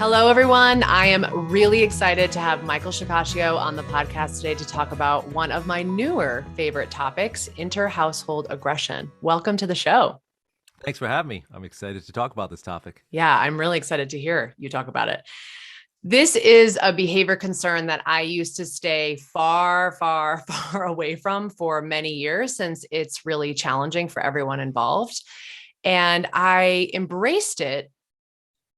Hello, everyone. I am really excited to have Michael Shikashio on the podcast today to talk about one of my newer favorite topics, inter-household aggression. Welcome to the show. Thanks for having me. I'm excited to talk about this topic. Yeah, I'm really excited to hear you talk about it. This is a behavior concern that I used to stay far, far, far away from for many years, since it's really challenging for everyone involved. And I embraced it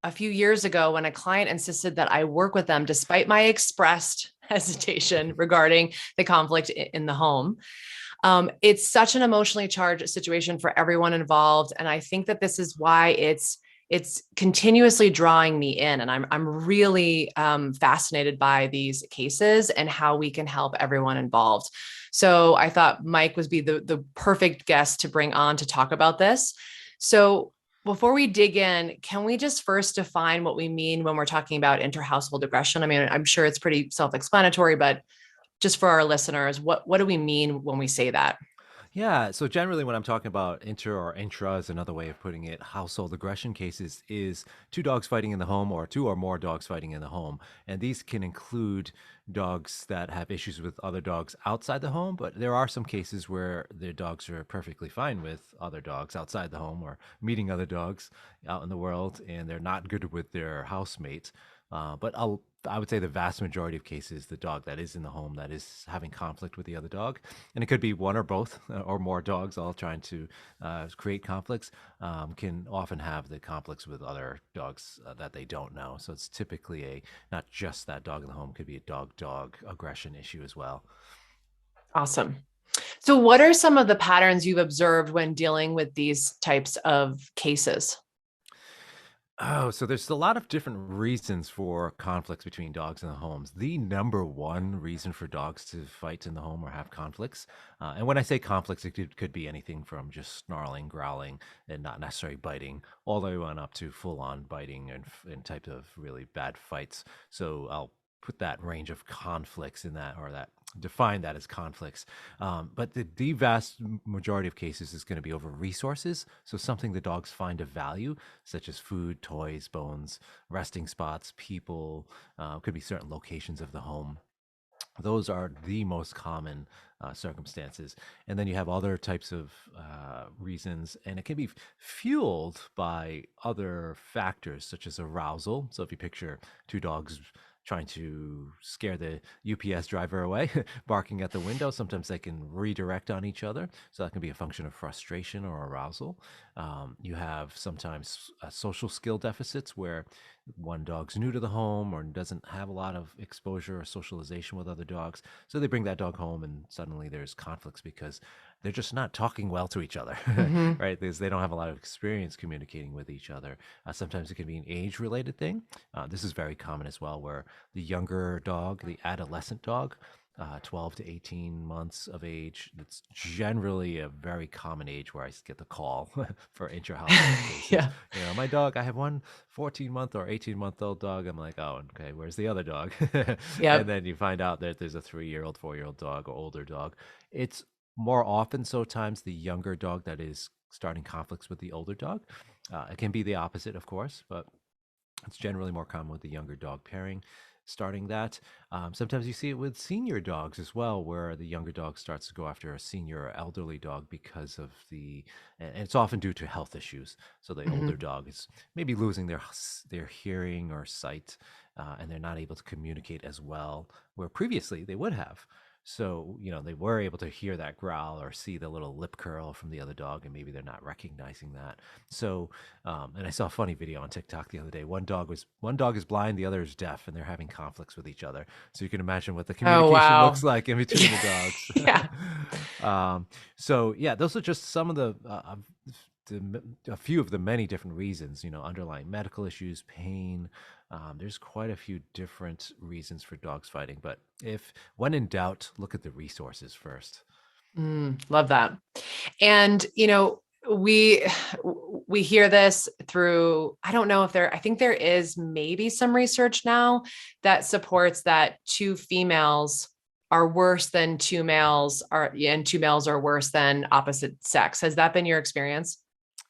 a few years ago when a client insisted that I work with them despite my expressed hesitation regarding the conflict in the home. It's such an emotionally charged situation for everyone involved. And I think that this is why it's continuously drawing me in. And I'm really fascinated by these cases and how we can help everyone involved. So I thought Mike would be the perfect guest to bring on to talk about this. So before we dig in, can we just first define what we mean when we're talking about inter-household aggression? I mean, I'm sure it's pretty self-explanatory, but just for our listeners, what do we mean when we say that? Yeah, so generally when I'm talking about inter or intra is another way of putting it, household aggression cases is two dogs fighting in the home or two or more dogs fighting in the home. And these can include dogs that have issues with other dogs outside the home, but there are some cases where the dogs are perfectly fine with other dogs outside the home or meeting other dogs out in the world, and they're not good with their housemate. I would say the vast majority of cases, the dog that is in the home that is having conflict with the other dog, and it could be one or both or more dogs all trying to create conflicts, can often have the conflicts with other dogs that they don't know. So it's typically not just that dog in the home, could be a dog-dog aggression issue as well. Awesome. So what are some of the patterns you've observed when dealing with these types of cases? Oh, so there's a lot of different reasons for conflicts between dogs in the homes. The number one reason for dogs to fight in the home or have conflicts, and when I say conflicts, it could be anything from just snarling, growling, and not necessarily biting, all the way on up to full-on biting and type of really bad fights. So I'll put that range of conflicts in that, or that define that as conflicts. But the vast majority of cases is going to be over resources. So something the dogs find of value, such as food, toys, bones, resting spots, people, could be certain locations of the home. Those are the most common circumstances. And then you have other types of reasons, and it can be fueled by other factors, such as arousal. So if you picture two dogs trying to scare the UPS driver away, barking at the window. Sometimes they can redirect on each other. So that can be a function of frustration or arousal. You have sometimes social skill deficits where one dog's new to the home or doesn't have a lot of exposure or socialization with other dogs. So they bring that dog home and suddenly there's conflicts because they're just not talking well to each other, Mm-hmm. right? Because they don't have a lot of experience communicating with each other. Sometimes it can be an age related thing. This is very common as well, where the younger dog, the adolescent dog, 12 to 18 months of age. That's generally a very common age where I get the call for intra-household cases. Yeah. My dog, I have one 14-month or 18-month-old dog. I'm like, oh, okay, where's the other dog? And Yep. then you find out that there's a 3-year-old, 4-year-old dog or older dog. It's more often so times the younger dog that is starting conflicts with the older dog. It can be the opposite, of course, but it's generally more common with the younger dog pairing starting that. Sometimes you see it with senior dogs as well, where the younger dog starts to go after a senior or elderly dog because of and it's often due to health issues. So the older Mm-hmm. dog is maybe losing their hearing or sight, and they're not able to communicate as well, where previously they would have. So, they were able to hear that growl or see the little lip curl from the other dog, and maybe they're not recognizing that. So, and I saw a funny video on TikTok the other day. One dog is blind, the other is deaf, and they're having conflicts with each other. So you can imagine what the Oh, communication looks wow. like in between the dogs. Yeah. So yeah, those are just some of a few of the many different reasons. Underlying medical issues, pain. There's quite a few different reasons for dogs fighting. But if when in doubt, look at the resources first. Love that. And, we we hear this through, I don't know if I think there is maybe some research now that supports that two females are worse than two males and two males are worse than opposite sex. Has that been your experience?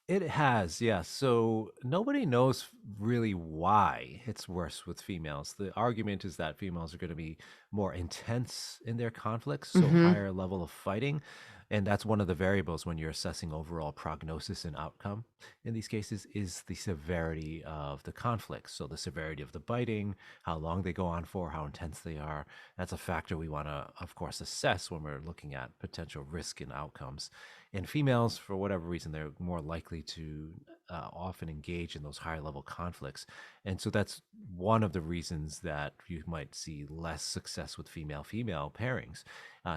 It has, yes. So nobody knows really why it's worse with females. The argument is that females are going to be more intense in their conflicts, so Hmm. higher level of fighting. And that's one of the variables when you're assessing overall prognosis and outcome in these cases is the severity of the conflicts. So the severity of the biting, how long they go on for, how intense they are. That's a factor we want to, of course, assess when we're looking at potential risk and outcomes. And females, for whatever reason, they're more likely to often engage in those higher level conflicts. And so that's one of the reasons that you might see less success with female female pairings.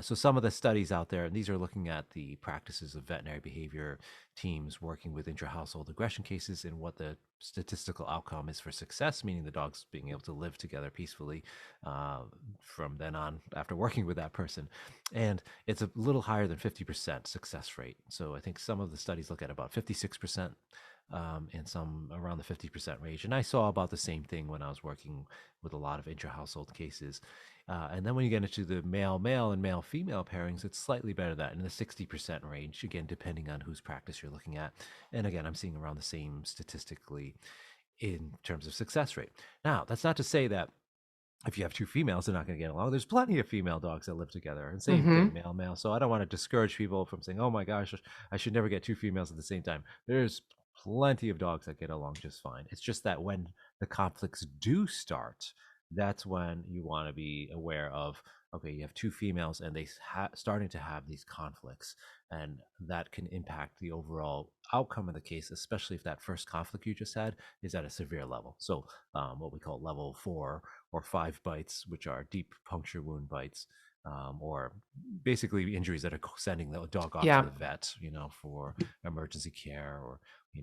So some of the studies out there, and these are looking at the practices of veterinary behavior teams working with intra-household aggression cases and what the statistical outcome is for success, meaning the dogs being able to live together peacefully uh, from then on after working with that person. And it's a little higher than 50% success rate. So I think some of the studies look at about 56%, and some around the 50% range. And I saw about the same thing when I was working with a lot of intra household cases. And then when you get into the male male and male female pairings, it's slightly better than that in the 60% range, again, depending on whose practice you're looking at. And again, I'm seeing around the same statistically in terms of success rate. Now, that's not to say that if you have two females, they're not going to get along. There's plenty of female dogs that live together, and same thing, Hmm. male, male. So I don't want to discourage people from saying, "Oh my gosh, I should never get two females at the same time." There's plenty of dogs that get along just fine. It's just that when the conflicts do start, that's when you want to be aware of. Okay, you have two females, and they starting to have these conflicts, and that can impact the overall outcome of the case, especially if that first conflict you just had is at a severe level. So, what we call level 4 or 5 bites, which are deep puncture wound bites, or basically injuries that are sending the dog off to Yeah. the vet, for emergency care or,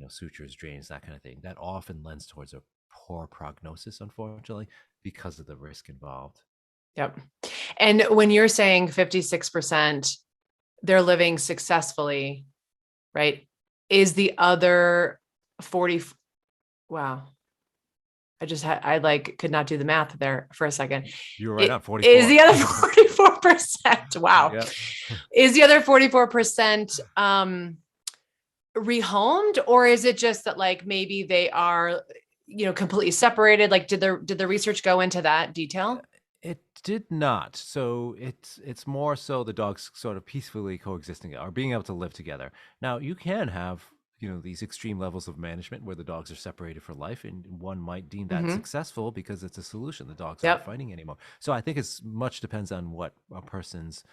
sutures, drains, that kind of thing. That often lends towards a poor prognosis, unfortunately, because of the risk involved. Yep. And when you're saying 56%, they're living successfully, right? Is the other 40, wow. I like could not do the math there for a second. You were right on It is 44. the other 44%. Wow. Yep. Is the other 44% rehomed, or is it just that like maybe they are, completely separated? Like did the research go into that detail? It did not. So it's more so the dogs sort of peacefully coexisting or being able to live together. Now you can have these extreme levels of management where the dogs are separated for life, and one might deem that Hmm. successful because it's a solution. The dogs aren't Yep. fighting anymore. So I think it's much depends on what a person's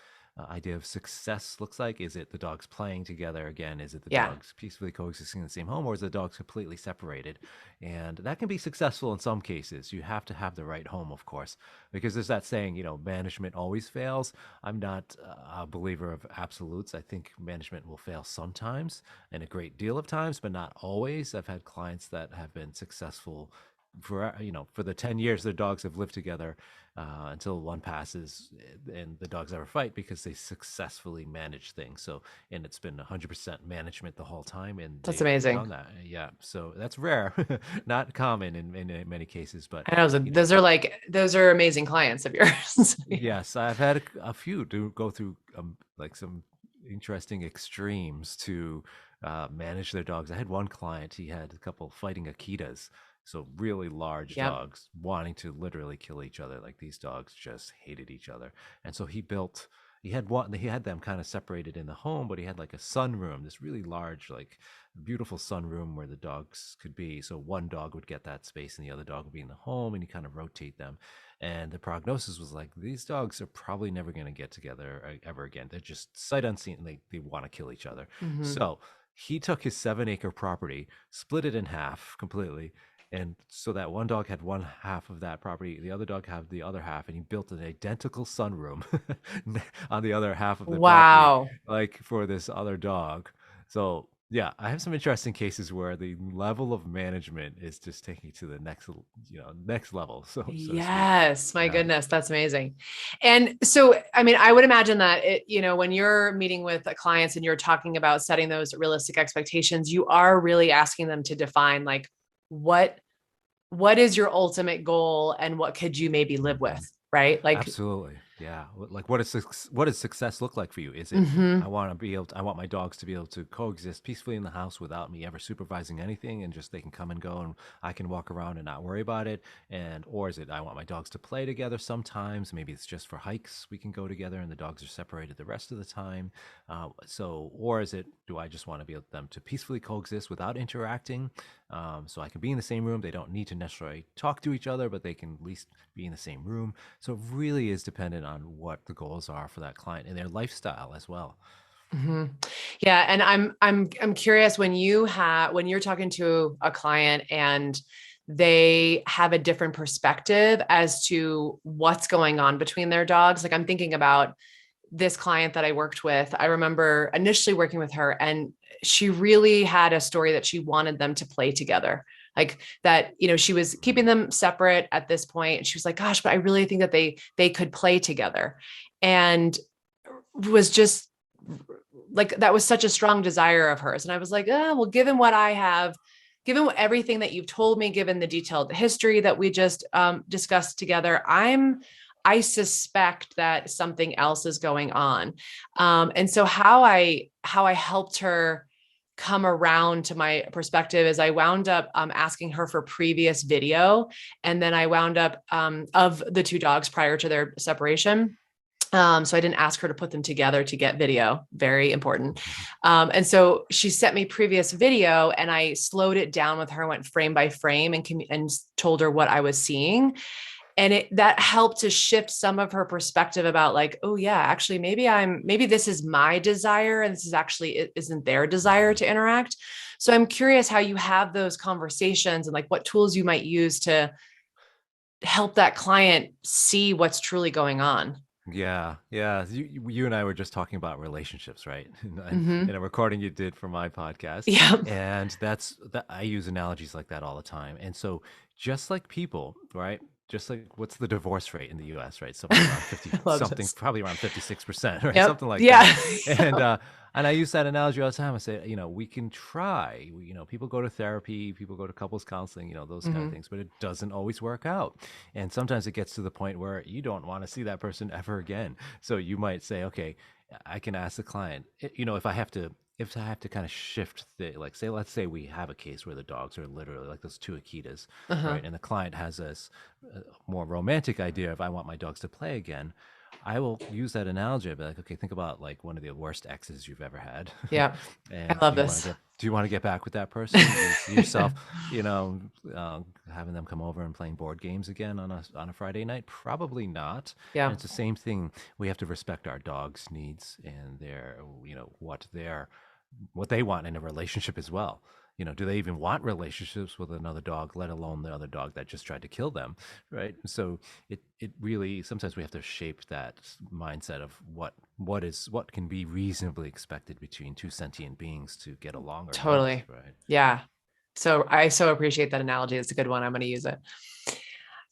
idea of success looks like. Is it the dogs playing together again? Is it the Yeah. dogs peacefully coexisting in the same home, or is the dogs completely separated? And that can be successful in some cases. You have to have the right home, of course, because there's that saying, management always fails. I'm not a believer of absolutes. I think management will fail sometimes and a great deal of times, but not always. I've had clients that have been successful for the 10 years their dogs have lived together, until one passes, and the dogs never fight because they successfully manage things. So, and it's been 100% management the whole time, and That's they've amazing. done that. Yeah, so that's rare. Not common in many cases, but I know you know those are amazing clients of yours. Yeah. yes, I've had a few to go through, like some interesting extremes to manage their dogs. I had one client, he had a couple fighting Akitas, so really large Yep. dogs wanting to literally kill each other. Like these dogs just hated each other. And so he had them kind of separated in the home, but he had like a sunroom, this really large, like beautiful sunroom where the dogs could be. So one dog would get that space and the other dog would be in the home, and you kind of rotate them. And the prognosis was like these dogs are probably never going to get together ever again. They're just sight unseen, and they want to kill each other. Hmm. So he took his 7 acre property, split it in half completely, and so that one dog had one half of that property, the other dog had the other half, and he built an identical sunroom on the other half of the property, Wow. like for this other dog. So yeah, I have some interesting cases where the level of management is just taking it to the next level, so to speak. Yes, my Yeah. goodness, that's amazing. And so, I mean, I would imagine that when you're meeting with clients and you're talking about setting those realistic expectations, you are really asking them to define like what what is your ultimate goal and what could you maybe live with, Mhm. right? Like, Absolutely. Yeah. Like, what does success look like for you? Is it Hmm. I want my dogs to be able to coexist peacefully in the house without me ever supervising anything, and just they can come and go and I can walk around and not worry about it? And or is it I want my dogs to play together sometimes? Maybe it's just for hikes we can go together and the dogs are separated the rest of the time. Or is it do I just want to be able them to peacefully coexist without interacting? So I can be in the same room. They don't need to necessarily talk to each other, but they can at least be in the same room. So it really is dependent on what the goals are for that client and their lifestyle as well. Hmm. Yeah, and I'm curious when you're talking to a client and they have a different perspective as to what's going on between their dogs. Like I'm thinking about this client that I worked with. I remember initially working with her, and she really had a story that she wanted them to play together. Like that, she was keeping them separate at this point. And she was like, gosh, but I really think that they could play together. And was just like that was such a strong desire of hers. And I was like, oh, well, given what I have, given everything that you've told me, given the detailed history that we just discussed together, I suspect that something else is going on. And so how I helped her come around to my perspective is I wound up asking her for previous video, and then I wound up of the two dogs prior to their separation. So I didn't ask her to put them together to get video, very important. And so she sent me previous video, and I slowed it down with her, went frame by frame, and told her what I was seeing. And that helped to shift some of her perspective about like, oh yeah, actually maybe this is my desire, and this is actually it isn't their desire to interact. So I'm curious how you have those conversations and like what tools you might use to help that client see what's truly going on. Yeah, yeah. You and I were just talking about relationships, right? In Mm-hmm. a recording you did for my podcast, Yeah. and that I use analogies like that all the time. And so, just like people, right? Just like what's the divorce rate in the U.S., right? Somewhere around 50 I love something, this. probably around 56%, right? Yep. Something like that. Yeah. And and I use that analogy all the time. I say, we can try. People go to therapy, people go to couples counseling, those kind of Hmm. things, but it doesn't always work out. And sometimes it gets to the point where you don't want to see that person ever again. So you might say, okay, I can ask the client, if I have to kind of shift the like say let's say we have a case where the dogs are literally like those two Akitas, Uh-huh. right? And the client has this more romantic idea of I want my dogs to play again. I will use that analogy. I'll be like, okay, think about like one of the worst exes you've ever had, Yeah. I and love this. do you want to get back with that person? Do you see yourself, you know, having them come over and playing board games again on a Friday night? Probably not. And Yeah. it's the same thing. We have to respect our dogs' needs and what they want in a relationship as well. Do they even want relationships with another dog, let alone the other dog that just tried to kill them, right? So it really sometimes we have to shape that mindset of what can be reasonably expected between two sentient beings to get along or not, Totally. right? Yeah. So I so appreciate that analogy. It's a good one. I'm going to use it.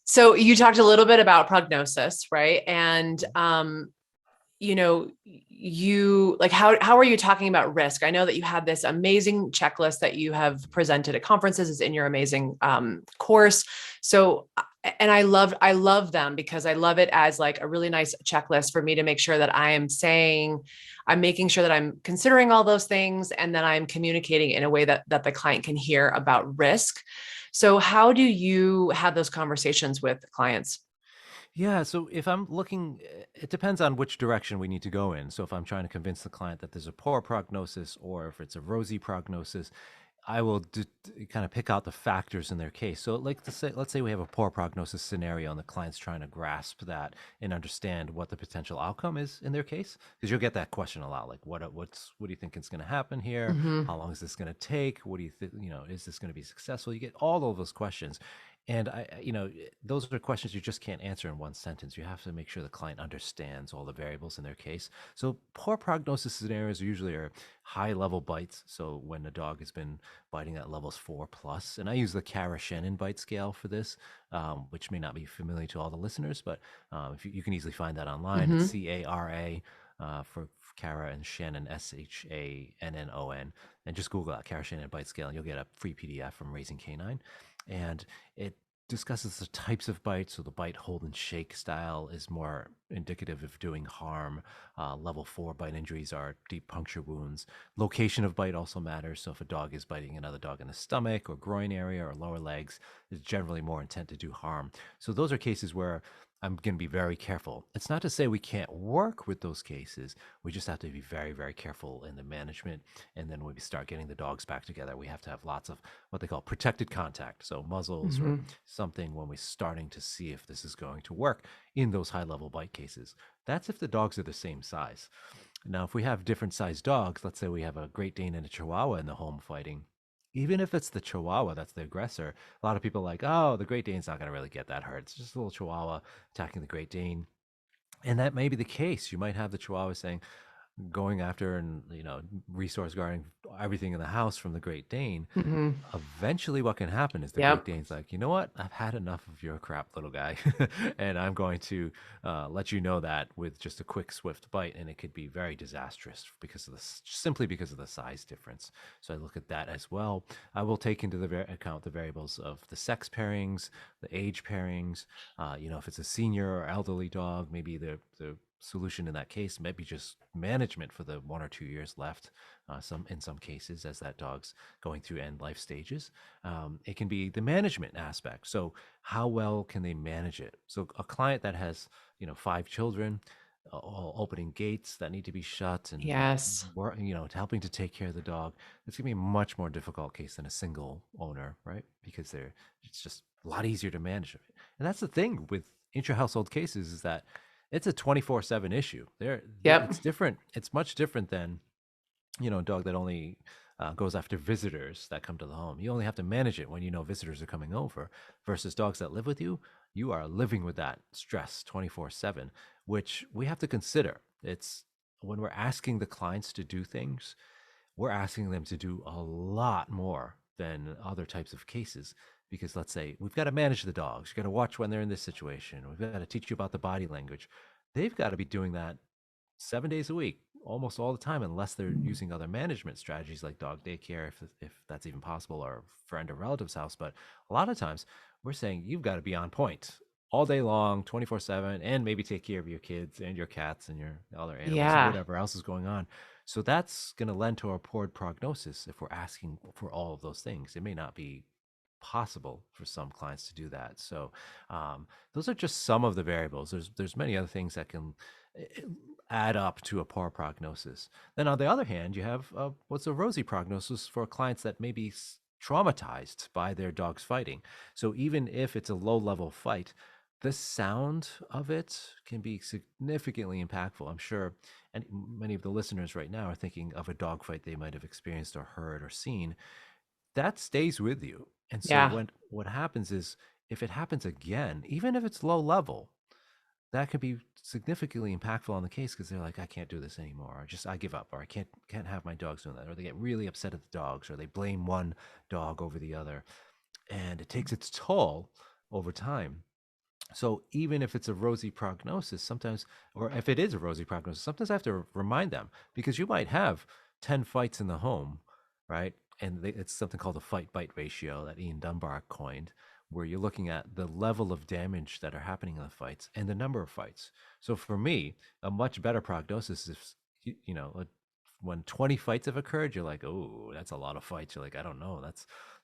So you talked a little bit about prognosis, right? And you like how are you talking about risk? I know that you have this amazing checklist that you have presented at conferences, is in your amazing course. So and I love them because I love it as like a really nice checklist for me to make sure that I'm making sure that I'm considering all those things, and then I'm communicating in a way that the client can hear about risk. So how do you have those conversations with clients? Yeah, so if I'm looking, it depends on which direction we need to go in. So if I'm trying to convince the client that there's a poor prognosis or if it's a rosy prognosis, I will kind of pick out the factors in their case. So, like let's say we have a poor prognosis scenario, and the client's trying to grasp that and understand what the potential outcome is in their case, because you'll get that question a lot, like what do you think is going to happen here? Mm-hmm. How long is this going to take? What do you think? Is this going to be successful? You get all of those questions, and those are questions you just can't answer in one sentence. You have to make sure the client understands all the variables in their case. So, poor prognosis scenarios usually are high level bites. So when the dog has been biting at levels 4 plus. And I use the Cara Shannon bite scale for this, which may not be familiar to all the listeners, but if you can easily find that online. It's Mm-hmm. CARA for Cara and Shannon, SHANNON. And just Google that Cara Shannon bite scale, and you'll get a free PDF from Raising Canine. And it discusses the types of bites. So the bite, hold, and shake style is more indicative of doing harm. Level 4 bite injuries are deep puncture wounds. Location of bite also matters. So if a dog is biting another dog in the stomach or groin area or lower legs, it's generally more intent to do harm. So those are cases where I'm going to be very careful. It's not to say we can't work with those cases. We just have to be very, very careful in the management. And then when we start getting the dogs back together, we have to have lots of what they call protected contact. So muzzles or Hmm. something when we're starting to see if this is going to work in those high level bite cases. That's if the dogs are the same size. Now, if we have different sized dogs, let's say we have a Great Dane and a Chihuahua in the home fighting, even if it's the Chihuahua that's the aggressor, a lot of people are like, oh, the Great Dane's not going to really get that hurt. It's just a little Chihuahua attacking the Great Dane. And that may be the case. You might have the Chihuahua saying, going after and resource guarding everything in the house from the Great Dane. Hmm. Eventually, what can happen is the Great Yep. Dane's like, you know what? I've had enough of your crap, little guy, and I'm going to let you know that with just a quick, swift bite, and it could be very disastrous because of this, simply because of the size difference. So I look at that as well. I will take into the account the variables of the sex pairings, the age pairings. If it's a senior or elderly dog, maybe the solution in that case might be just management for the 1 or 2 years left. In some cases, as that dog's going through end life stages. It can be the management aspect. So how well can they manage it? So a client that has 5 children, all opening gates that need to be shut and Yes. helping to take care of the dog, it's going to be a much more difficult case than a single owner, right? Because it's just a lot easier to manage it. And that's the thing with intra-household cases, is that it's a 24/7 issue. Yep. It's different. It's much different than a dog that only goes after visitors that come to the home. You only have to manage it when you know visitors are coming over, versus dogs that live with you. You are living with that stress 24/7, which we have to consider. It's when we're asking the clients to do things, we're asking them to do a lot more than other types of cases. Because let's say we've got to manage the dogs, you've got to watch when they're in this situation, we've got to teach you about the body language. They've got to be doing that 7 days a week, almost all the time, unless they're using other management strategies like dog daycare, if that's even possible, or friend or relative's house. But a lot of times, we're saying you've got to be on point all day long, 24/7, and maybe take care of your kids and your cats and your other animals and Yeah. whatever else is going on. So that's going to lend to a poor prognosis if we're asking for all of those things. It may not be possible for some clients to do that. So those are just some of the variables. There's many other things that can eh, add up to a poor prognosis. Then on the other hand, you have what's a rosy prognosis for clients that may be traumatized by their dogs fighting. So even if it's a low level fight, the sound of it can be significantly impactful. I'm sure, and many of the listeners right now are thinking of a dog fight they might have experienced or heard or seen. That stays with you. And so Yeah. what happens is, if it happens again, even if it's low level, that could be significantly impactful on the case, because they're like, I can't do this anymore, or just I give up, or I can't have my dogs doing that, or they get really upset at the dogs, or they blame one dog over the other, and it takes its toll over time. So even if it's a rosy prognosis, sometimes, or if it is a rosy prognosis, sometimes I have to remind them, because you might have 10 fights in the home, right? And it's something called the fight bite ratio that Ian Dunbar coined, where you're looking at the level of damage that are happening in the fights and the number of fights. So for me, a much better prognosis is, when 20 fights have occurred, you're like, oh, that's a lot of fights. You're like, I don't know.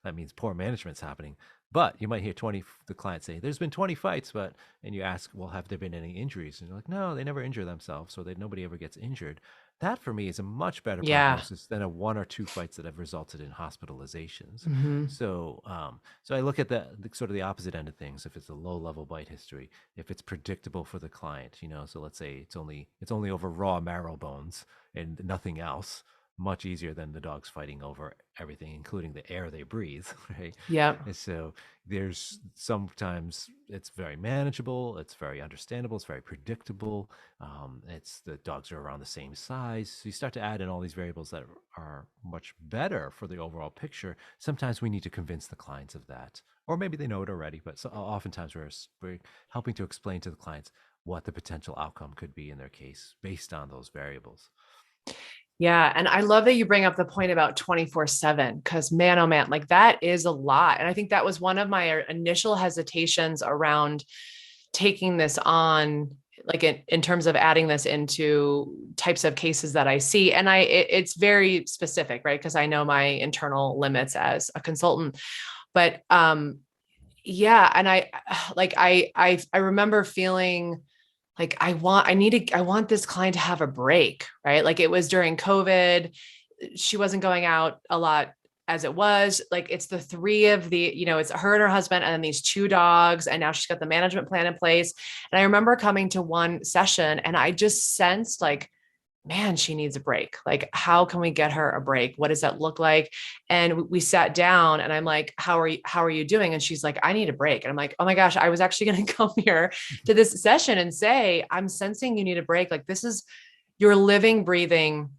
That means poor management's happening. But you might hear the client say, there's been 20 fights, and you ask, well, have there been any injuries? And you're like, no, they never injure themselves, so that nobody ever gets injured. That for me is a much better Yeah. prognosis than a 1 or 2 fights that have resulted in hospitalizations. Hmm. So I look at the sort of the opposite end of things. If it's a low level bite history, if it's predictable for the client, so let's say it's only over raw marrow bones and nothing else, much easier than the dogs fighting over everything, including the air they breathe, right? Yep. And so there's sometimes it's very manageable, it's very understandable, it's very predictable. It's the dogs are around the same size. So you start to add in all these variables that are much better for the overall picture. Sometimes we need to convince the clients of that, or maybe they know it already. But oftentimes we're helping to explain to the clients what the potential outcome could be in their case based on those variables. Yeah. And I love that you bring up the point about 24/7, because man, oh man, like that is a lot. And I think that was one of my initial hesitations around taking this on, like in terms of adding this into types of cases that I see. And it's very specific, right? Because I know my internal limits as a consultant. But yeah, and I remember feeling like I want this client to have a break, right? Like it was during COVID. She wasn't going out a lot as it was. Like it's the three of the, it's her and her husband and then these two dogs. And now she's got the management plan in place. And I remember coming to one session and I just sensed like, man, she needs a break. Like, how can we get her a break? What does that look like? And we sat down and I'm like, how are you doing? And she's like, I need a break. And I'm like, oh my gosh, I was actually going to come here to this session and say, I'm sensing you need a break. Like this is, you're living, breathing,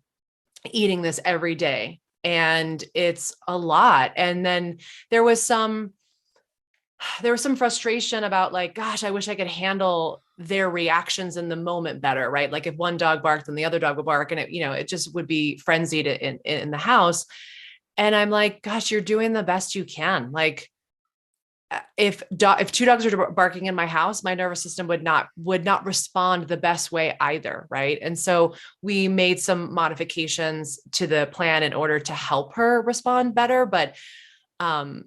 eating this every day. And it's a lot. And then there was some there was some frustration about like, gosh, I wish I could handle their reactions in the moment better, right? Like if one dog barked, then the other dog would bark, and it just would be frenzied in the house. And I'm like, gosh, you're doing the best you can. Like if two dogs are barking in my house, my nervous system would not respond the best way either, right? And so we made some modifications to the plan in order to help her respond better, but um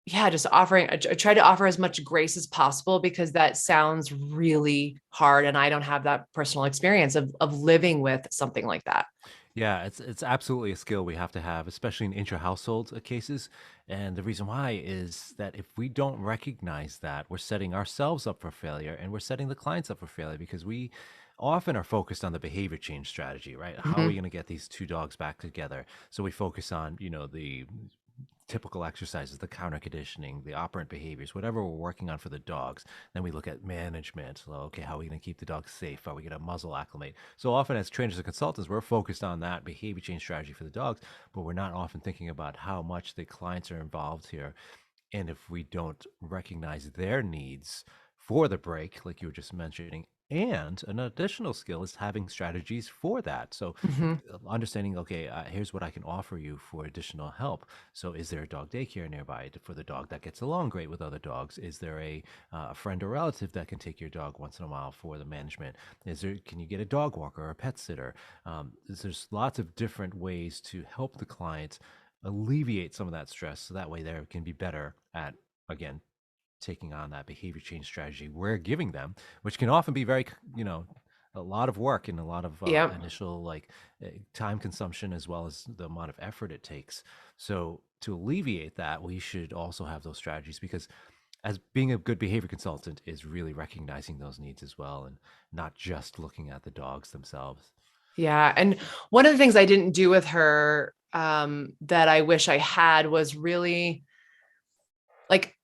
yeah, just I try to offer as much grace as possible because that sounds really hard. And I don't have that personal experience of living with something like that. Yeah, it's absolutely a skill we have to have, especially in intra-household cases. And the reason why is that if we don't recognize that, we're setting ourselves up for failure and we're setting the clients up for failure because we often are focused on the behavior change strategy, right? How are we Mm-hmm. going to get these two dogs back together? So we focus on, the typical exercises, the counter conditioning, the operant behaviors, whatever we're working on for the dogs. Then we look at management. So, okay, how are we going to keep the dogs safe? Are we going to muzzle acclimate? So often, as trainers and consultants, we're focused on that behavior change strategy for the dogs, but we're not often thinking about how much the clients are involved here. And if we don't recognize their needs for the break, like you were just mentioning, and an additional skill is having strategies for that. So, Mm-hmm. understanding, okay, here's what I can offer you for additional help. So, is there a dog daycare nearby for the dog that gets along great with other dogs? Is there a friend or relative that can take your dog once in a while for the management? Can you get a dog walker or a pet sitter? There's lots of different ways to help the client alleviate some of that stress so that way they can be better at, again, taking on that behavior change strategy we're giving them, which can often be very, a lot of work and a lot of Yep. initial time consumption as well as the amount of effort it takes. So to alleviate that, we should also have those strategies because as being a good behavior consultant is really recognizing those needs as well and not just looking at the dogs themselves. Yeah. And one of the things I didn't do with her that I wish I had was really like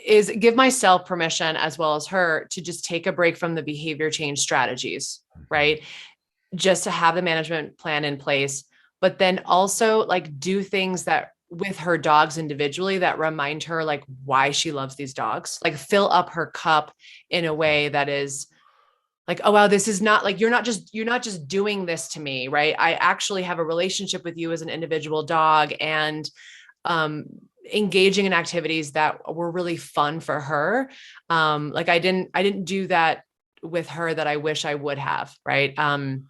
is give myself permission as well as her to just take a break from the behavior change strategies, Mhm. right? Just to have the management plan in place, but then also like do things that with her dogs individually that remind her like why she loves these dogs, like fill up her cup in a way that is like, oh wow, this is not like you're not just doing this to me, right? I actually have a relationship with you as an individual dog, and um engaging in activities that were really fun for her. Like I didn't do that with her that I wish I would have, right? And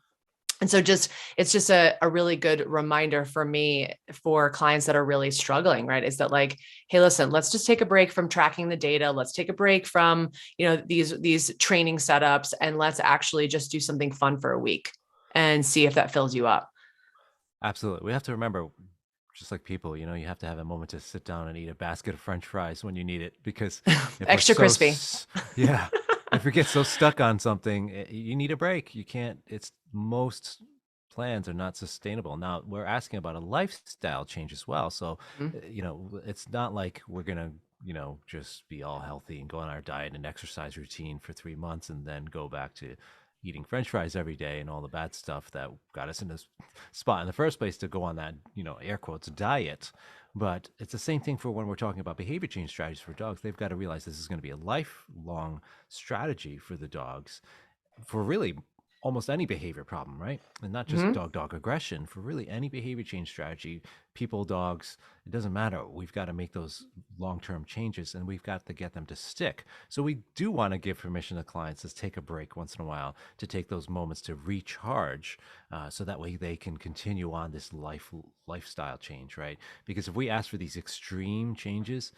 so just it's just a really good reminder for me for clients that are really struggling, right? Is that like, hey, listen, let's just take a break from tracking the data. Let's take a break from, these training setups, and let's actually just do something fun for a week and see if that fills you up. Absolutely. We have to remember, just like people, you have to have a moment to sit down and eat a basket of French fries when you need it. Because if we're Extra crispy. yeah, if we get so stuck on something, you need a break. You can't, most plans are not sustainable. Now, we're asking about a lifestyle change as well. So, Mhm. it's not like we're going to, just be all healthy and go on our diet and exercise routine for 3 months and then go back to eating French fries every day and all the bad stuff that got us in this spot in the first place to go on that, air quotes diet. But it's the same thing for when we're talking about behavior change strategies for dogs. They've got to realize this is going to be a lifelong strategy for the dogs for really almost any behavior problem, right? And not just Mhm. dog aggression, for really any behavior change strategy, people, dogs, it doesn't matter. We've got to make those long-term changes and we've got to get them to stick. So we do want to give permission to clients to take a break once in a while, to take those moments to recharge, so that way they can continue on this lifestyle change, right? Because if we ask for these extreme changes,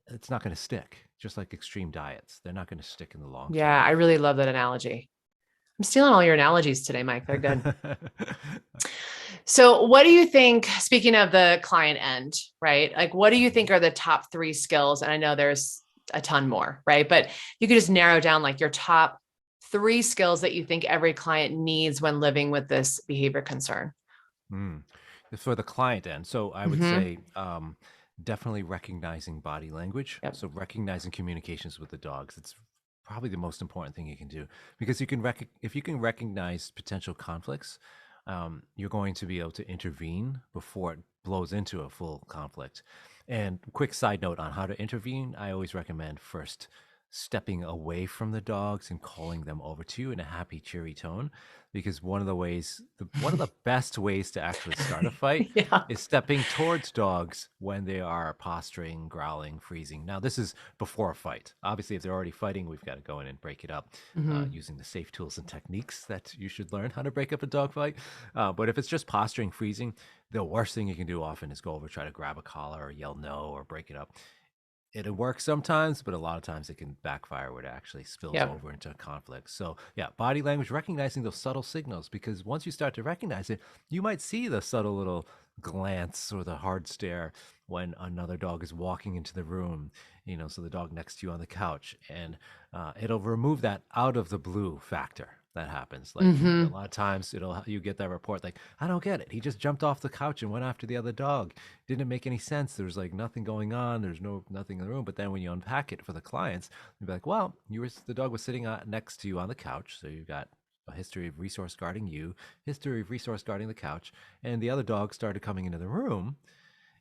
it's not going to stick. Just like extreme diets, they're not going to stick in the long Yeah, term. I really love that analogy. I'm stealing all your analogies today, Mike. They're good. So, what do you think, speaking of the client end, right? Like, what do you think are the top three skills? And I know there's a ton more, right? But you could just narrow down like your top three skills that you think every client needs when living with this behavior concern. Mm. For the client end, so I would Mm-hmm. say definitely recognizing body language. Yep. So recognizing communications with the dogs. It's probably the most important thing you can do because if you can recognize potential conflicts, you're going to be able to intervene before it blows into a full conflict. And quick side note on how to intervene, I always recommend first stepping away from the dogs and calling them over to you in a happy, cheery tone because one of the best ways to actually start a fight Yeah. is stepping towards dogs when they are posturing, growling, freezing. Now, this is before a fight. Obviously, if they're already fighting, we've got to go in and break it up Mm-hmm. using the safe tools and techniques that you should learn how to break up a dog fight. But if it's just posturing, freezing, the worst thing you can do often is go over, try to grab a collar or yell no or break it up. It'll work sometimes, but a lot of times it can backfire where it actually spills Yep. over into a conflict. So, yeah, body language, recognizing those subtle signals, because once you start to recognize it, you might see the subtle little glance or the hard stare when another dog is walking into the room, so the dog next to you on the couch. And it'll remove that out of the blue factor that happens. Like a Mm-hmm. lot of times you get that report like, I don't get it. He just jumped off the couch and went after the other dog. Didn't make any sense. There's like nothing going on. There's nothing in the room. But then when you unpack it for the clients, you'd be like, well, the dog was sitting next to you on the couch, so you've got a history of resource guarding you, history of resource guarding the couch, and the other dog started coming into the room.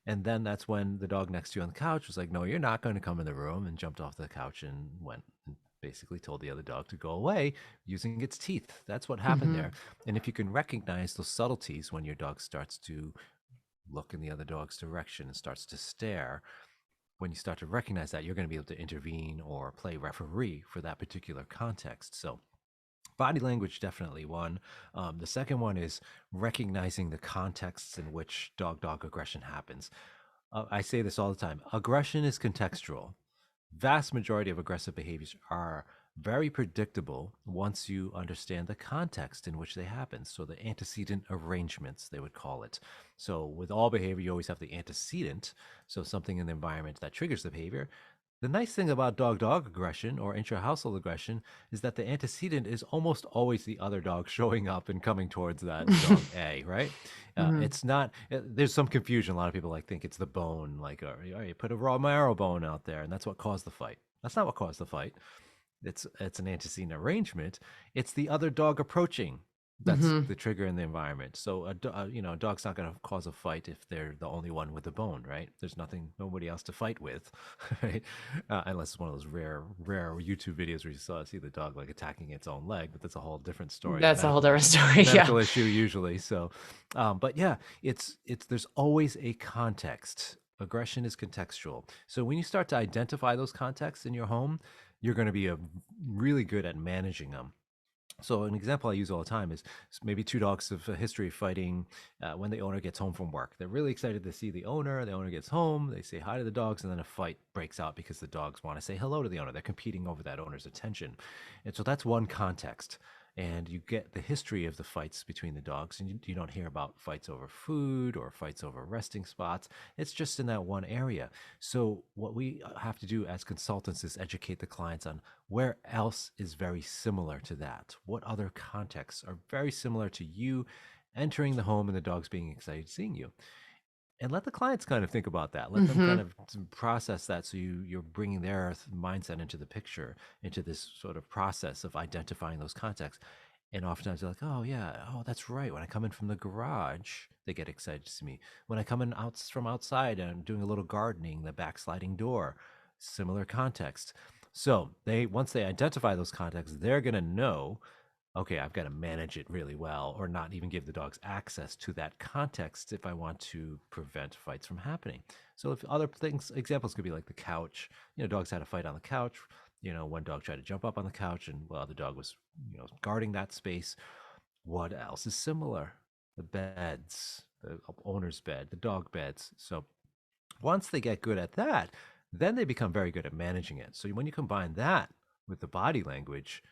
And then that's when the dog next to you on the couch was like, no, you're not going to come in the room, and jumped off the couch and went and basically told the other dog to go away using its teeth. That's what happened Mm-hmm. there. And if you can recognize those subtleties when your dog starts to look in the other dog's direction and starts to stare, when you start to recognize that, you're going to be able to intervene or play referee for that particular context. So, body language, definitely one. The second one is recognizing the contexts in which dog aggression happens. I say this all the time, aggression is contextual. Vast majority of aggressive behaviors are very predictable once you understand the context in which they happen. So the antecedent arrangements, they would call it. So with all behavior, you always have the antecedent. So something in the environment that triggers the behavior. The nice thing about dog aggression or intra-household aggression is that the antecedent is almost always the other dog showing up and coming towards that dog A, right? Mm-hmm. It's not. There's some confusion. A lot of people think it's the bone, like you put a raw marrow bone out there, and that's what caused the fight. That's not what caused the fight. It's an antecedent arrangement. It's the other dog approaching. That's Mm-hmm. the trigger in the environment. So a dog's not going to cause a fight if they're the only one with the bone, right? There's nobody else to fight with, right? Unless it's one of those rare YouTube videos where you see the dog like attacking its own leg, but that's a whole different story, That's a whole different story. Yeah. medical issue usually. So, but yeah, it's there's always a context. Aggression is contextual. So when you start to identify those contexts in your home, you're going to be really good at managing them. So an example I use all the time is maybe two dogs have a history of fighting when the owner gets home from work. They're really excited to see the owner. The owner gets home. They say hi to the dogs, and then a fight breaks out because the dogs want to say hello to the owner. They're competing over that owner's attention. And so that's one context. And you get the history of the fights between the dogs, and you don't hear about fights over food or fights over resting spots. It's just in that one area. So, what we have to do as consultants is educate the clients on where else is very similar to that. What other contexts are very similar to you entering the home and the dogs being excited seeing you? And let the clients kind of think about that. Let them kind Mm-hmm. of process that. So you're bringing their mindset into the picture, into this sort of process of identifying those contexts. And oftentimes they're like, oh, yeah, oh, that's right. When I come in from the garage, they get excited to see me. When I come in from outside and doing a little gardening, the backsliding door, similar context. So once they identify those contexts, they're going to know okay, I've got to manage it really well or not even give the dogs access to that context if I want to prevent fights from happening. So if other things, examples could be like the couch, dogs had a fight on the couch. One dog tried to jump up on the couch and well, the dog was, guarding that space. What else is similar? The beds, the owner's bed, the dog beds. So once they get good at that, then they become very good at managing it. So when you combine that with the body language,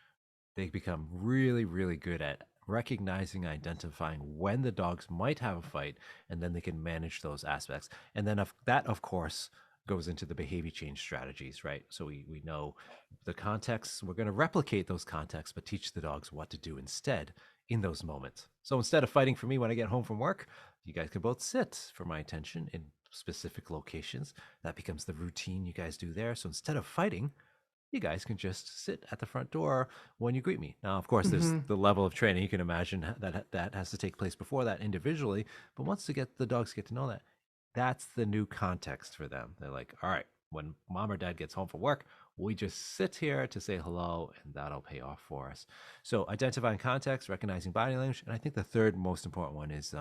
they become really, really good at recognizing, identifying when the dogs might have a fight, and then they can manage those aspects. And then that, of course, goes into the behavior change strategies, right? So we know the context, we're going to replicate those contexts, but teach the dogs what to do instead in those moments. So instead of fighting for me when I get home from work, you guys can both sit for my attention in specific locations. That becomes the routine you guys do there. So instead of fighting, you guys can just sit at the front door when you greet me. Now, of course, there's Hmm. the level of training you can imagine that has to take place before that individually. But once the dogs get to know that, that's the new context for them. They're like, all right, when mom or dad gets home from work, we just sit here to say hello, and that'll pay off for us. So identifying context, recognizing body language, and I think the third most important one is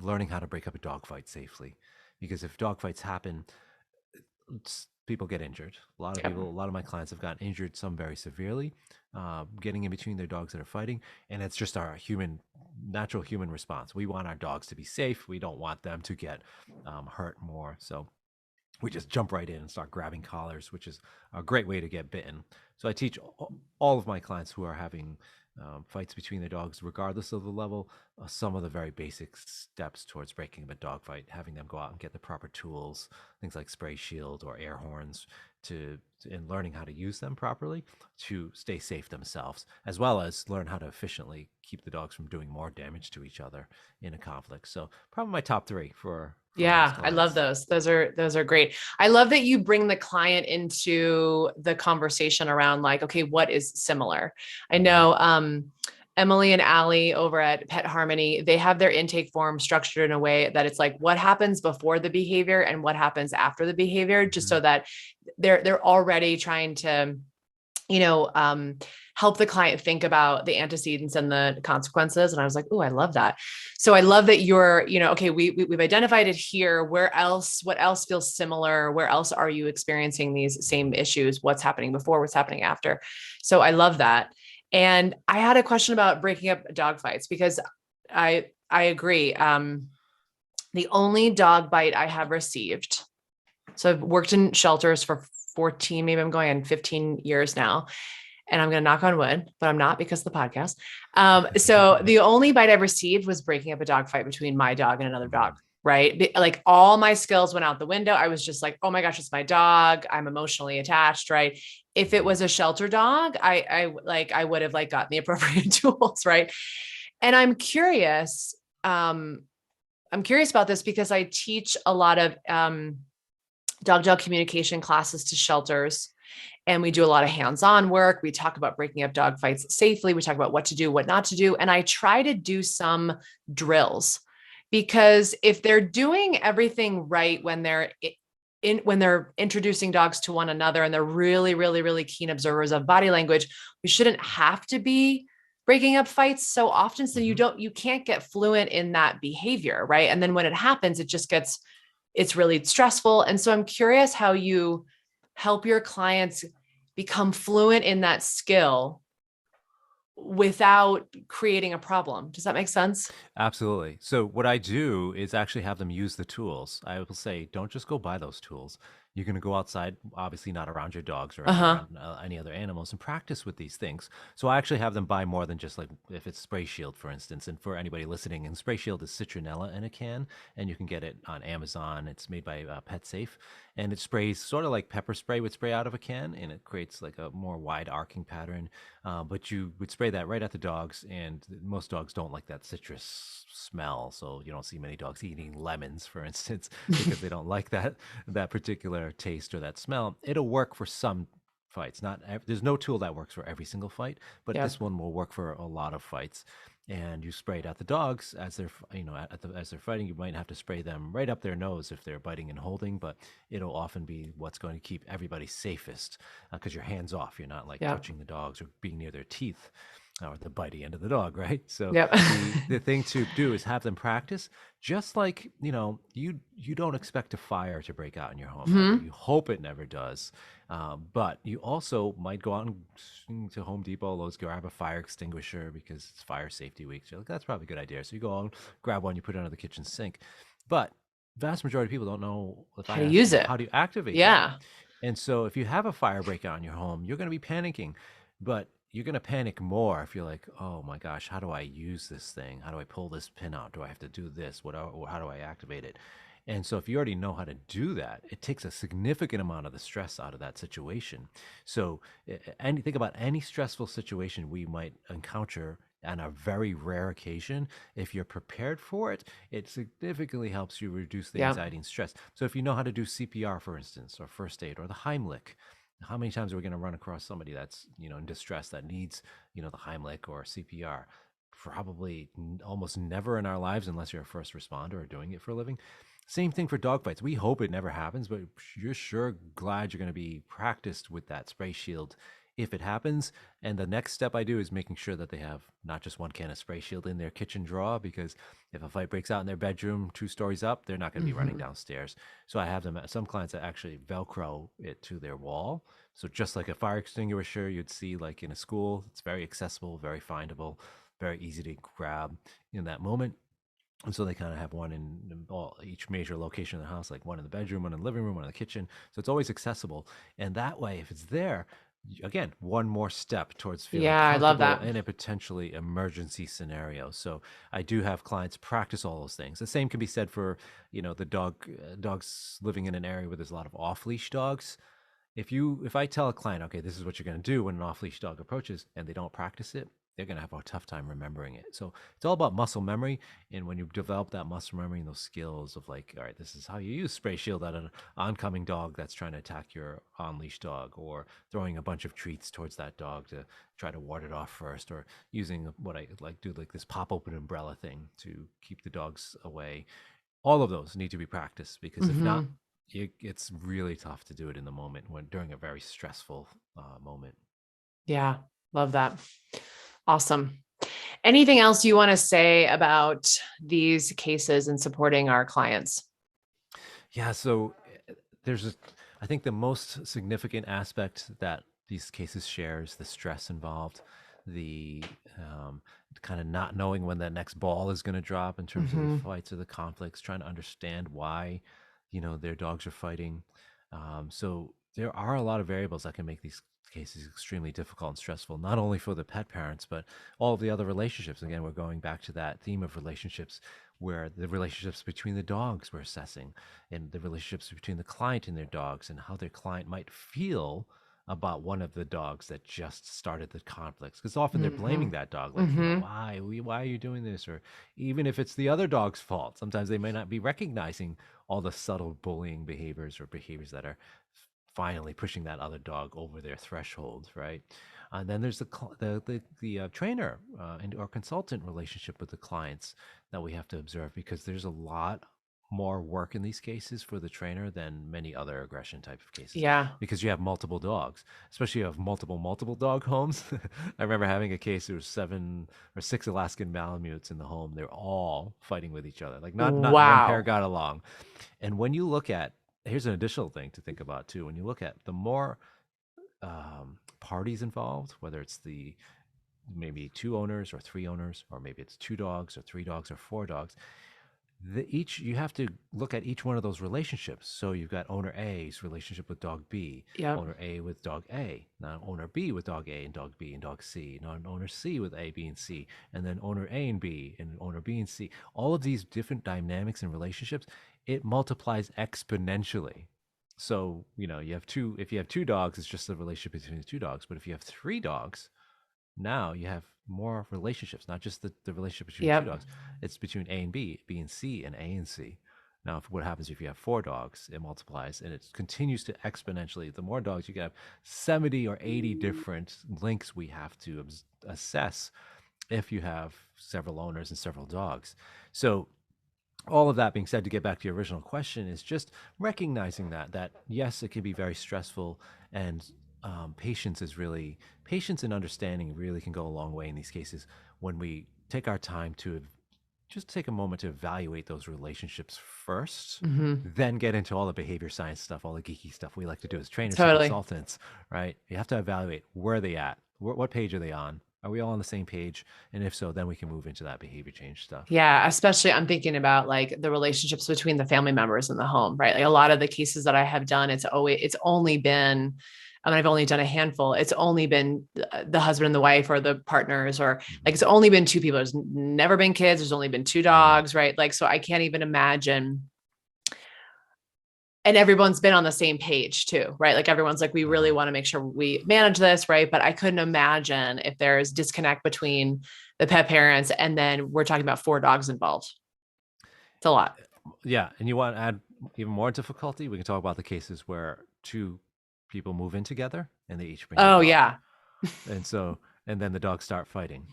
learning how to break up a dog fight safely. Because if dog fights happen, people get injured. Yep. A lot of my clients have gotten injured, some very severely, getting in between their dogs that are fighting. And it's just our natural human response. We want our dogs to be safe. We don't want them to get hurt more. So we just jump right in and start grabbing collars, which is a great way to get bitten. So I teach all of my clients who are having fights between their dogs, regardless of the level, some of the very basic steps towards breaking up a dog fight, having them go out and get the proper tools, things like spray shield or air horns, and learning how to use them properly to stay safe themselves, as well as learn how to efficiently keep the dogs from doing more damage to each other in a conflict. So probably my top three for most Yeah, I love clients. those. Those are great. I love that you bring the client into the conversation around like, okay, what is similar? I Mm-hmm. know Emily and Allie over at Pet Harmony, they have their intake form structured in a way that it's like what happens before the behavior and what happens after the behavior, just Mm-hmm. so that they're already trying to you know, um, help the client think about the antecedents and the consequences. And I was like, oh, I love that. So I love that you're, okay, we've identified it here. Where else, what else feels similar? Where else are you experiencing these same issues? What's happening before, what's happening after? So I love that. And I had a question about breaking up dog fights because I agree. The only dog bite I have received. So I've worked in shelters for 14, maybe I'm going on 15 years now, and I'm going to knock on wood, but I'm not because of the podcast. So the only bite I've received was breaking up a dog fight between my dog and another dog. Mm-hmm. Right. Like all my skills went out the window. I was just like, oh my gosh, it's my dog. I'm emotionally attached. Right. If it was a shelter dog, I would have like gotten the appropriate tools. Right. And I'm curious about this because I teach a lot of, dog communication classes to shelters. And we do a lot of hands-on work. We talk about breaking up dog fights safely. We talk about what to do, what not to do. And I try to do some drills because if they're doing everything right when they're introducing dogs to one another and they're really, really, really keen observers of body language, we shouldn't have to be breaking up fights so often. So Mm-hmm. you can't get fluent in that behavior. Right. And then when it happens, it's really stressful. And so I'm curious how you help your clients become fluent in that skill without creating a problem. Does that make sense? Absolutely. So what I do is actually have them use the tools. I will say, don't just go buy those tools. You're going to go outside, obviously not around your dogs or Uh-huh. around any other animals, and practice with these things. So I actually have them buy more than just like if it's Spray Shield, for instance. And for anybody listening, and Spray Shield is citronella in a can, and you can get it on Amazon. It's made by Pet Safe, and it sprays sort of like pepper spray would spray out of a can, and it creates like a more wide arcing pattern. But you would spray that right at the dogs, and most dogs don't like that citrus smell. So you don't see many dogs eating lemons, for instance, because they don't like that particular taste or that smell. It'll work for some fights. Not there's no tool that works for every single fight, but Yeah. this one will work for a lot of fights. And you spray it at the dogs as they're as they're fighting. You might have to spray them right up their nose if they're biting and holding, but it'll often be what's going to keep everybody safest because you're hands off. You're not like Yeah. touching the dogs or being near their teeth. or the bitey end of the dog, right? So Yep. the thing to do is have them practice, just like, you don't expect a fire to break out in your home ever. Hmm. You hope it never does. But you also might go out and to Home Depot, Lowe's, grab a fire extinguisher because it's fire safety week. So you're like, that's probably a good idea. So you go out, grab one, you put it under the kitchen sink. But vast majority of people don't know. If How I to ask use you, it. how do you activate that? Yeah. And so if you have a fire breakout in your home, you're going to be panicking, but you're going to panic more if you're like, oh my gosh, how do I use this thing? How do I pull this pin out? Do I have to do this? How do I activate it? And so if you already know how to do that, it takes a significant amount of the stress out of that situation. So think about any stressful situation we might encounter on a very rare occasion. If you're prepared for it, it significantly helps you reduce the Yeah. anxiety and stress. So if you know how to do CPR, for instance, or first aid, or the Heimlich, how many times are we going to run across somebody that's in distress that needs the Heimlich or CPR? Probably almost never in our lives, unless you're a first responder or doing it for a living. Same thing for dog fights. We hope it never happens, but you're sure glad you're going to be practiced with that spray shield if it happens. And the next step I do is making sure that they have not just one can of spray shield in their kitchen drawer, because if a fight breaks out in their bedroom 2 stories up, they're not going to be running Hmm. downstairs. So I have some clients that actually Velcro it to their wall. So just like a fire extinguisher you'd see like in a school, it's very accessible, very findable, very easy to grab in that moment. And so they kind of have one in each major location in the house, like one in the bedroom, one in the living room, one in the kitchen. So it's always accessible. And that way, if it's there, again, one more step towards feeling Yeah, I love comfortable that. in a potentially emergency scenario. So I do have clients practice all those things. The same can be said for, the dogs living in an area where there's a lot of off leash dogs. If I tell a client, okay, this is what you're going to do when an off leash dog approaches, and they don't practice it, they're going to have a tough time remembering it. So it's all about muscle memory. And when you develop that muscle memory and those skills of like, all right, this is how you use spray shield at an oncoming dog that's trying to attack your on leash dog, or throwing a bunch of treats towards that dog to try to ward it off first, or using what I like do, like this pop open umbrella thing to keep the dogs away. All of those need to be practiced, because if not, Hmm. it's really tough to do it in the moment when during a very stressful moment. Yeah. Love that. Awesome. Anything else you want to say about these cases and supporting our clients? Yeah, so there's a, I think the most significant aspect that these cases share is the stress involved, the kind of not knowing when that next ball is going to drop in terms of the Hmm. fights or the conflicts, trying to understand why, their dogs are fighting. So there are a lot of variables that can make these cases extremely difficult and stressful, not only for the pet parents, but all of the other relationships. Again, we're going back to that theme of relationships, where the relationships between the dogs we're assessing, and the relationships between the client and their dogs, and how their client might feel about one of the dogs that just started the conflicts, because often they're Hmm. blaming that dog, like, Hmm. why are you doing this? Or even if it's the other dog's fault, sometimes they may not be recognizing all the subtle bullying behaviors, or behaviors that are finally pushing that other dog over their threshold, right? And then there's the trainer and or consultant relationship with the clients that we have to observe, because there's a lot more work in these cases for the trainer than many other aggression type of cases, Yeah. because you have multiple dogs, especially you have multiple dog homes. I remember having a case. There was 7 or 6 Alaskan Malamutes in the home. They're all fighting with each other, like not one pair Wow. got along. And when you look at, here's an additional thing to think about too, when you look at the more parties involved, whether it's the maybe 2 owners or 3 owners, or maybe it's 2 dogs or 3 dogs or 4 dogs, each you have to look at each one of those relationships. So you've got owner A's relationship with dog B, Yep. owner A with dog A, now owner B with dog A and dog B and dog C, now owner C with A, B, and C, and then owner A and B and owner B and C. All of these different dynamics and relationships, it multiplies exponentially. So, you have two, if you have 2 dogs, it's just the relationship between the 2 dogs. But if you have 3 dogs, now you have more relationships, not just the relationship between 2 dogs. Yep. It's between A and B, B and C, and A and C. Now, what happens if you have 4 dogs? It multiplies, and it continues to exponentially. The more dogs, you can have 70 or 80 different links we have to assess if you have several owners and several dogs. So all of that being said, to get back to your original question, is just recognizing that yes, it can be very stressful, and patience and understanding really can go a long way in these cases when we take our time to just take a moment to evaluate those relationships first, Hmm. then get into all the behavior science stuff, all the geeky stuff we like to do as trainers and Totally. consultants, right? You have to evaluate where are they at, what page are they on? Are we all on the same page? And if so, then we can move into that behavior change stuff. Yeah, especially I'm thinking about like the relationships between the family members in the home, right? Like a lot of the cases that I have done, it's only been, I mean, I've only done a handful. It's only been the husband and the wife or the partners, or like Hmm. it's only been two people. There's never been kids. There's only been two Right. dogs, right? Like, so I can't even imagine. And everyone's been on the same page too, right? Like everyone's like, we really Uh-huh. want to make sure we manage this, right? But I couldn't imagine if there's disconnect between the pet parents and then we're talking about four dogs involved. It's a lot. Yeah, and you want to add even more difficulty? We can talk about the cases where two people move in together and they each bring their Oh dog. yeah. And so, and then the dogs start fighting.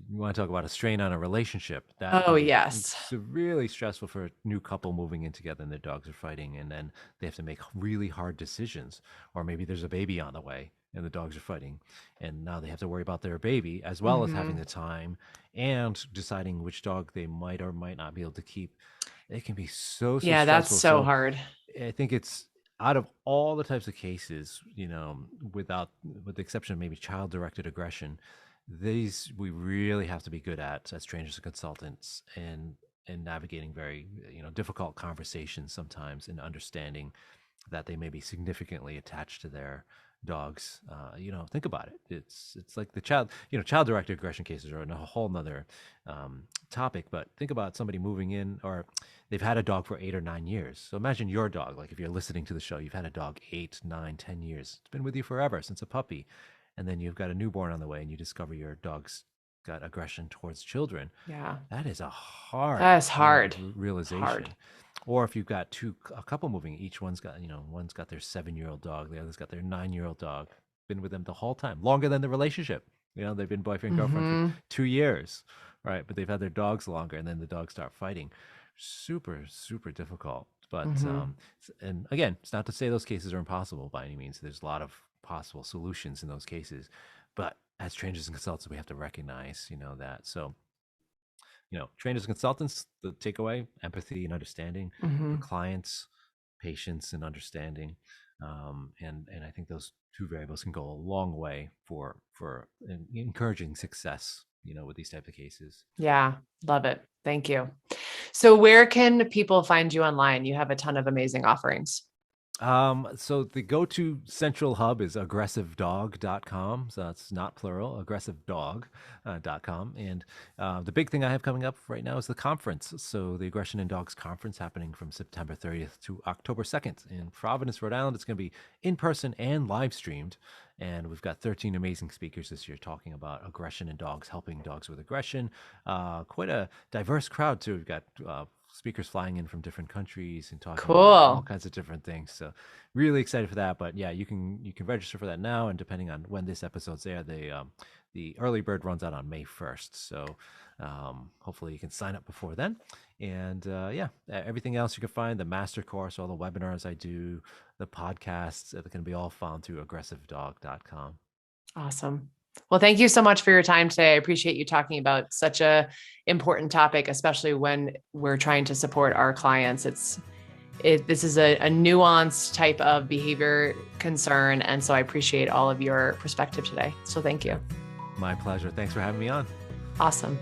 You want to talk about a strain on a relationship that Oh can be yes. really stressful for a new couple moving in together and their dogs are fighting. And then they have to make really hard decisions. Or maybe there's a baby on the way and the dogs are fighting. And now they have to worry about their baby as well as having Hmm. the time and deciding which dog they might or might not be able to keep. It can be so Yeah, that's stressful. so So hard. I think it's out of all the types of cases, without with the exception of maybe child-directed aggression, these we really have to be good at as trainers and consultants and navigating very difficult conversations sometimes and understanding that they may be significantly attached to their dogs. Think about it. It's like the child directed aggression cases are a whole nother topic. But think about somebody moving in, or they've had a dog for 8 or 9 years. So imagine your dog. Like if you're listening to the show, you've had a dog 8, 9, 10 years. It's been with you forever since a puppy, and then you've got a newborn on the way, and you discover your dog's got aggression towards children. Yeah. That is a hard, That's hard hard. Hard. realization. Or if you've got a couple moving, each one's got their 7-year-old dog, the other's got their 9-year-old dog, been with them the whole time, longer than the relationship. They've been boyfriend, girlfriend for Hmm. 2 years, right? But they've had their dogs longer, and then the dogs start fighting. Super, super difficult. But, Hmm. and again, it's not to say those cases are impossible by any means. There's a lot of possible solutions in those cases. But as trainers and consultants, we have to recognize, that. So, trainers and consultants, the takeaway, empathy and understanding for Hmm. clients, patience and understanding. And I think those two variables can go a long way for encouraging success, with these types of cases. Yeah. Love it. Thank you. So where can people find you online? You have a ton of amazing offerings. So the go-to central hub is aggressivedog.com. So that's not plural, aggressivedog.com. And the big thing I have coming up right now is the conference. So the Aggression in Dogs conference happening from September 30th to October 2nd in Providence, Rhode Island. It's going to be in person and live streamed. And we've got 13 amazing speakers this year talking about aggression in dogs, helping dogs with aggression. Quite a diverse crowd, too. We've got speakers flying in from different countries and talking about all Cool. kinds of different things. So really excited for that. But yeah, you can register for that now, and depending on when this episode's there, the early bird runs out on May 1st. So hopefully you can sign up before then. And yeah, everything else you can find, the master course, all the webinars I do, the podcasts, that can be all found through aggressivedog.com. Awesome. Well, thank you so much for your time today. I appreciate you talking about such a important topic, especially when we're trying to support our clients. This is a nuanced type of behavior concern. And so I appreciate all of your perspective today. So thank Yeah, you. my pleasure. Thanks for having me on. Awesome.